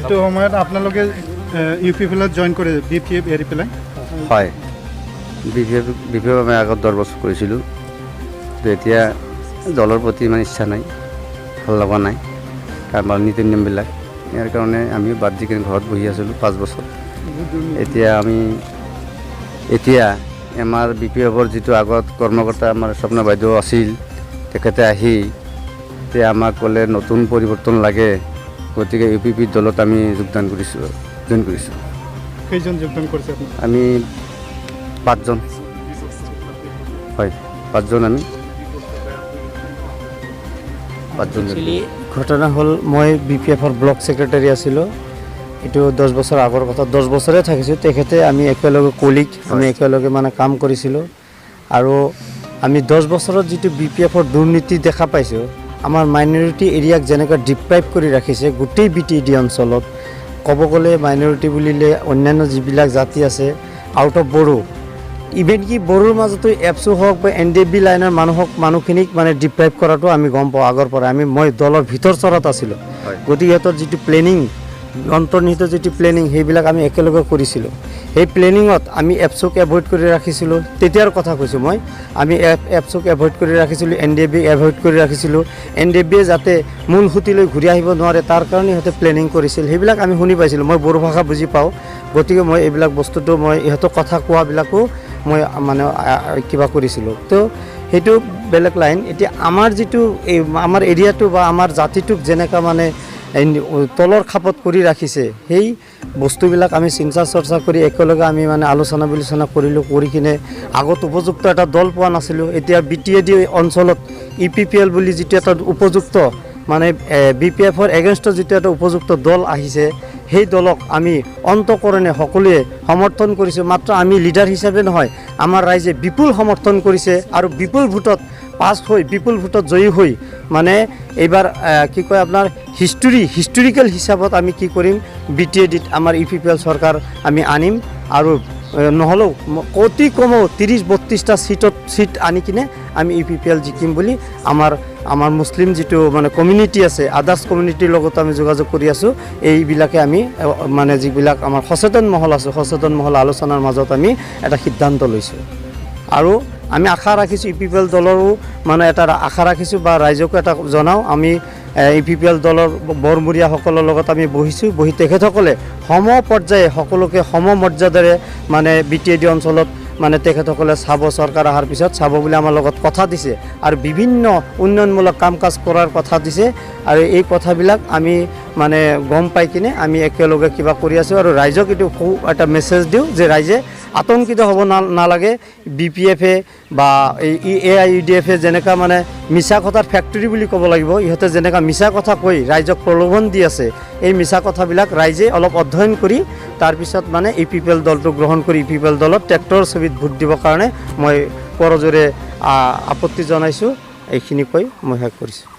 এইটো সময়ত আপোনালোকে ইউপিপিএলত জইন কৰে বিপিএফ এৰি পেলাই? হয়, বিপিএফ আমি আগত 10 বছৰ কৰিছিলোঁ। তো এতিয়া দলৰ প্ৰতি ইমান ইচ্ছা নাই, ভাল লগা নাই, কাৰণ নীতি নিয়মবিলাক। ইয়াৰ কাৰণে আমি বাদ দি কিনে ঘৰত বহি আছিলোঁ 5 বছৰ। এতিয়া আমাৰ বিপিএফৰ যিটো আগত কৰ্মকৰ্তা আমাৰ স্বপ্ন বাইদেউ আছিল, তেখেতে আহি এতিয়া আমাক ক'লে নতুন পৰিৱৰ্তন লাগে, গতিকে ইউপিপি দলত আমি জইন কৰিছোঁ। কেইজন যোগদান কৰিছে আপুনি? আমি 5জন। হয়, 5জন আমি 5জন। ঘটনা হ'ল মই বিপিএফৰ ব্লক ছেক্ৰেটাৰী আছিলোঁ। এইটো 10 বছৰ আগৰ কথা, 10 বছৰে থাকিছোঁ। তেখেতে আমি একেলগে কলিগ, আমি একেলগে মানে কাম কৰিছিলোঁ। আৰু আমি 10 বছৰত যিটো বিপিএফৰ দুৰ্নীতি দেখা পাইছোঁ, আমাৰ মাইনৰিটি এৰিয়াক যেনেকৈ ডিপ্ৰাইভ কৰি ৰাখিছে গোটেই বিটিএডি অঞ্চলত, ক'ব গ'লে মাইনৰিটি বুলিলে অন্যান্য যিবিলাক জাতি আছে আউট অফ বড়ো, ইভেন কি বড়োৰ মাজতো এপছো হওক বা NDFB লাইনৰ মানুহখিনিক মানে ডিপ্ৰাইভ কৰাটো আমি গম পাওঁ আগৰ পৰা। মই দলৰ ভিতৰ চৰত আছিলোঁ, গতিকে সিহঁতৰ যিটো প্লেনিং, অন্তৰ্নিহিত যিটো প্লেনিং, সেইবিলাক আমি একেলগে কৰিছিলোঁ। সেই প্লেনিঙত আমি এপছক এভইড কৰি ৰাখিছিলোঁ। তেতিয়াৰ কথা কৈছোঁ মই, আমি এপছক এভইড কৰি ৰাখিছিলোঁ, NDFB এভইড কৰি ৰাখিছিলোঁ। NDFBয়ে যাতে মূল সুঁতিলৈ ঘূৰি আহিব নোৱাৰে তাৰ কাৰণে সিহঁতে প্লেনিং কৰিছিল। সেইবিলাক আমি শুনি পাইছিলোঁ। মই বড়ো ভাষা বুজি পাওঁ, গতিকে মই এইবিলাক বস্তুটো মই ইহঁতক কথা কোৱাবিলাকো মই মানে কিবা কৰিছিলোঁ। তো সেইটো বেলেগ লাইন। এতিয়া আমাৰ যিটো আমাৰ এৰিয়াটো বা আমাৰ জাতিটোক যেনেকুৱা মানে তলৰ খাপত কৰি ৰাখিছে, সেই বস্তুবিলাক আমি চিন্তা চৰ্চা কৰি একেলগে আমি মানে আলোচনা বিলোচনা কৰিলোঁ। কৰি কিনে আগত উপযুক্ত এটা দল পোৱা নাছিলোঁ। এতিয়া বিটিএডি অঞ্চলত ইউপিপিএল বুলি যিটো এটা উপযুক্ত মানে বিপিএফৰ এগেইনষ্টত যিটো এটা উপযুক্ত দল আহিছে, সেই দলক আমি অন্তঃকৰণে সকলোৱে সমৰ্থন কৰিছোঁ। মাত্ৰ আমি লিডাৰ হিচাপে নহয়, আমাৰ ৰাইজে বিপুল সমৰ্থন কৰিছে আৰু বিপুল ভোটত পাছ হৈ, বিপুল ভোটত জয়ী হৈ মানে এইবাৰ কি কয় আপোনাৰ হিষ্টৰিকেল হিচাপত আমি কি কৰিম, বিটিএডিত আমাৰ ইউপিপিএল চৰকাৰ আমি আনিম। আৰু নহ'লেও অতি কমেও 30-32টা চিট আনি কিনে আমি ইউপিপিএল জিকিম বুলি আমাৰ মুছলিম যিটো মানে কমিউনিটি আছে, আদাৰ্ছ কমিউনিটিৰ লগত আমি যোগাযোগ কৰি আছোঁ। এইবিলাকে আমি মানে যিবিলাক আমাৰ সচেতন মহল আছে, সচেতন মহল আলোচনাৰ মাজত আমি এটা সিদ্ধান্ত লৈছোঁ। আৰু আমি আশা ৰাখিছোঁ ইউপিপিএল দলৰো মানে এটা আশা ৰাখিছোঁ বা ৰাইজকো এটা জনাওঁ, আমি ইউপিপিএল দলৰ বৰমূৰীয়াসকলৰ লগত আমি বহিছোঁ। বহি তেখেতসকলে সম পৰ্যায়ে সকলোকে সম মৰ্যাদাৰে মানে বিটিএডি অঞ্চলত মানে তেখেতসকলে চাব, চৰকাৰ অহাৰ পিছত চাব বুলি আমাৰ লগত কথা দিছে। আৰু বিভিন্ন উন্নয়নমূলক কাম কাজ কৰাৰ কথা দিছে। আৰু এই কথাবিলাক আমি মানে গম পাই কিনে আমি একেলগে কিবা কৰি আছোঁ। আৰু ৰাইজক এইটো এটা মেছেজ দিওঁ যে ৰাইজে আতংকিত হ'ব নালাগে। বিপিএফে বা AIUDF যেনেকুৱা মানে মিছা কথাৰ ফেক্টৰী বুলি ক'ব লাগিব, ইহঁতে যেনেকুৱা মিছা কথা কৈ ৰাইজক প্ৰলোভন দি আছে, এই মিছা কথাবিলাক ৰাইজে অলপ অধ্যয়ন কৰি তাৰপিছত মানে ইউপিপিএল দলটো গ্ৰহণ কৰি ইউপিপিএল দলত ট্ৰেক্টৰ ছবিত ভোট দিবৰ কাৰণে মই কৰজোৰে আপত্তি জনাইছোঁ। এইখিনি কৈ মই শেষ কৰিছোঁ।